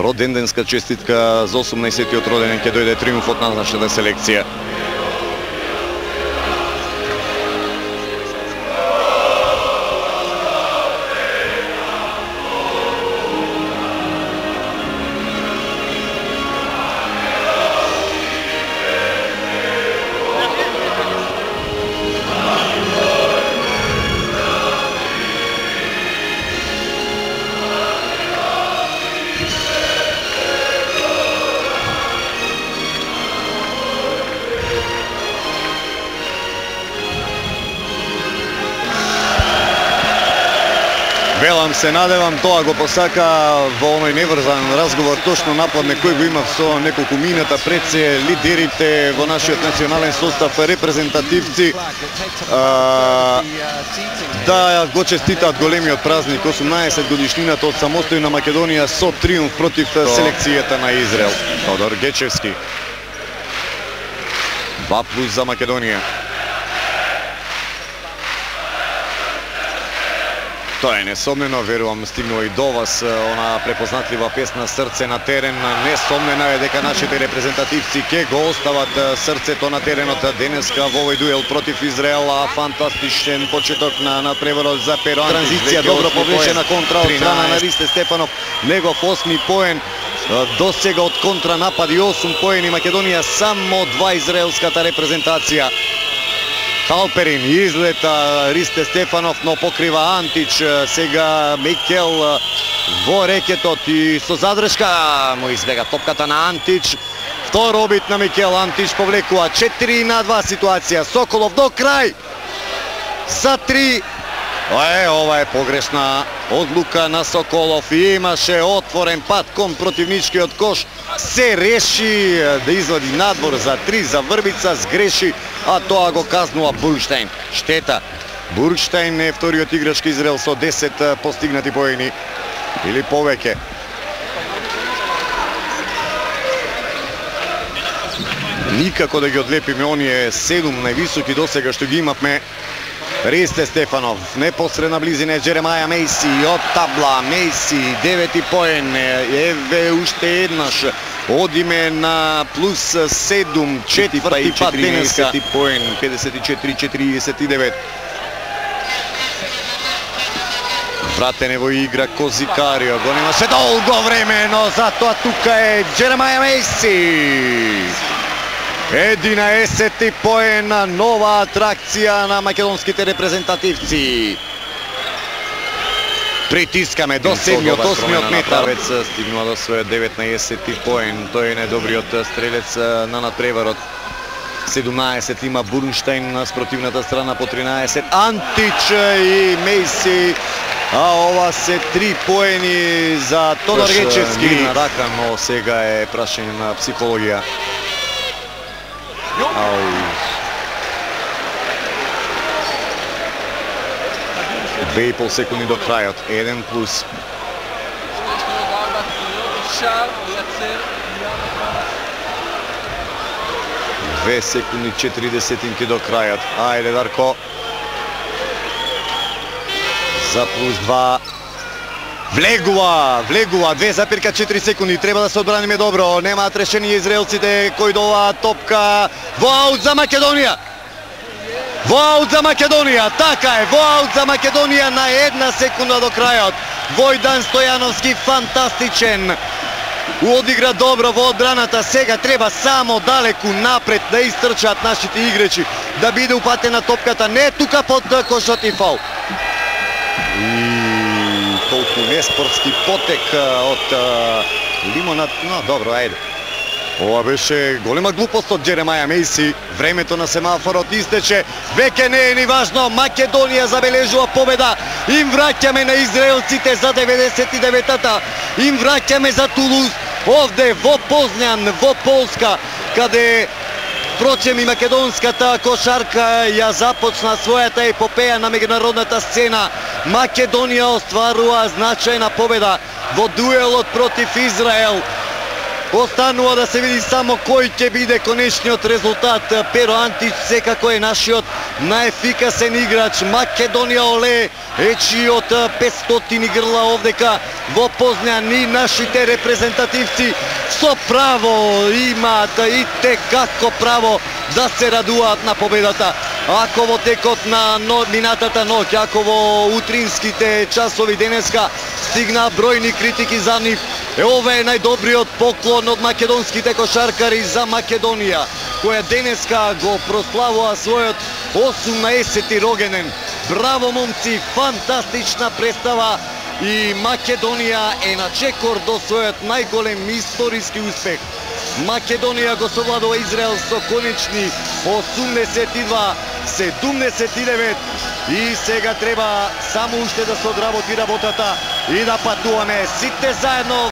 Роденденска честитка за 18-тиот роденен ќе дојде триумфот на нашата селекција. Велам се, надевам, тоа го посака во оној неврзан разговор, точно нападне кој го имав со неколку минута пред се лидерите во нашиот национален состав, репрезентативци, да го честитаат големиот празник, 18 годишнината од самостојна Македонија со триумф против селекцијата на Израел. Тодор Гечевски. 2+ за Македонија. Тоа е несомнено, верувам стигнува и до вас она препознатлива песна "Срце на терен". Несомнено е дека нашите репрезентативци ќе го остават срцето на теренот денеска во овој дуел против Израел. Фантастичен почеток на надпреварот за Перо Антич. Транзиција добро повлечена контра од страна на Ристе Стефанов. Негов 8 поен до сега од контранапади, 8 поени Македонија, само 2 израелската репрезентација. Халперин излета, Ристе Стефанов, но покрива Антич, сега Микел во рекетот и со задршка му избега топката на Антич. Втор обид на Микел, Антич повлекува 4-2 ситуација. Соколов до крај за 3. Ова е погрешна одлука на Соколов и имаше отворен пат кон противничкиот кош. Се реши да извади надвор за 3 за Врбица, сгреши, а тоа го казнува Бургштайн. Штета. Бургштайн е вториот играч кај Израел со 10 постигнати поени или повеќе. Никако да ги одлепиме оние 7 највисоки досега што ги имавме. Ристе Стефанов, непосредна близина е Джеремаја Мејси од табла. Мејси, 9 поен, еве уште еднаш. Одиме на плюс 7, четврти пат денеска. 14 поен, 54-49. Вратене во игра Козикарио, го немаше долго време, но затоа тука е Джеремаја Мејси. 11 поен, нова атракција на македонските репрезентативци. Притискаме до 7-8 метар. Стигнува до својот 19 поен. Тој е најдобриот стрелец на надпреварот. 17 има Бургштайн на спротивната страна по 13. Антич и Мејси. А ова се 3 поени за Тодор Гечевски. На рака, но сега е прашање на психологија. 2,5 секунди до крајот, 1+. Две секунди 40 до крајот. Ајде, Дарко. За +2. Влегува 2,4 секунди, треба да се одбраниме добро, немаат решение израелците кои дова топка, во аут за Македонија! Во аут за Македонија, така е, во аут за Македонија на 1 секунда до крајот. Војдан Стојановски фантастичен, одигра добро во одбраната, сега треба само далеку напред да истрчаат нашите играчи, да биде упатена топката, не тука под кошот и фаул. Толку неспортски потек од Лимонат, но добро, ајде. Ова беше голема глупост од Джеремаја Мејси. Времето на семафорот истече. Веќе не е ни важно. Македонија забележува победа. Им враќаме на израелците за 99-та. Им враќаме за Тулуз. Овде во Познян, во Полска, каде впрочем и македонската кошарка ја започна својата епопеја на меѓународната сцена. Македонија остварува значајна победа во дуелот против Израел. Останува да се види само кој ќе биде конечниот резултат. Перо Антич секако е нашиот наефикасен играч. Македонија Оле од 500 грла овдека во Познја. Ни нашите репрезентативци со право имаат и текако право да се радуваат на победата. Ако во текот на минатата ноќ, ако во утринските часови денеска стигна бројни критики за нив, ова е најдобриот поклон од македонските кошаркари за Македонија, која денеска го прославува својот 18-ти рогенен. Браво момци, фантастична представа и Македонија е на чекор до својот најголем историски успех. Македонија го совладува Израел со конечни 82-79 и сега треба само уште да се одработи работата и да патуваме сите заедно